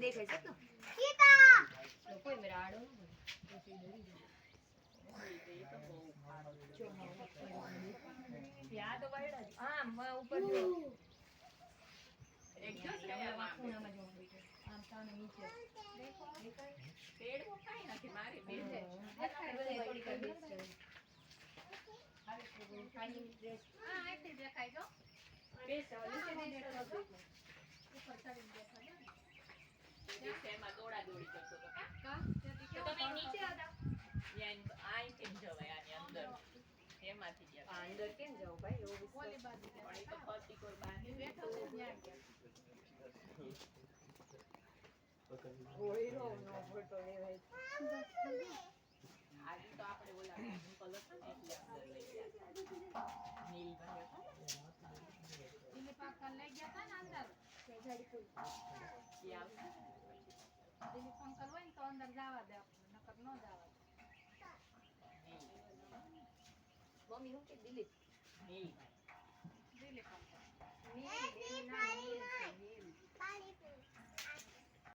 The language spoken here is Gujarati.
દેખાય છે તો સીતા કોઈ મેરા આડો ન ત્યાં તો વાયડા જ આમ ઉપર જો એક જો ખૂણામાં જો આમ સામે નીચે દેખો પેડ કો કાઈ નથી મારી બે છે થોડી કર બેસ છે ખાલી ડ્રેસ હા આટલી દેખાય જો બેસ નીચે દેખાય તો ઉપર ચડીને દેખાય ને એમાં દોડા દોડી કરતો તો કા તમે નીચે હતા યાન આઈ કેમ જવાય આની અંદર એમાંથી ગયા અંદર કેમ જાવ ભાઈ એવું ઓલી બાજુ પણ ઈ તો પતિ કોઈ બહાર બેઠો છે ત્યાં ગયા હોઈરો નો ફોટો લેવાય આજે તો આપણે ઓલા અંકલ હતા ને એટલે અંદર લઈ ગયા નીલ ભાઈ હતા એને પાકા લઈ ગયા હતા ને અંદર ગાડી કોઈ યા દિલીપ અંકલ હોય ને તો અંદર જવા દે નકર ન જવા દે મમ્મી હું કે દિલીપ દિલીપ અંકલ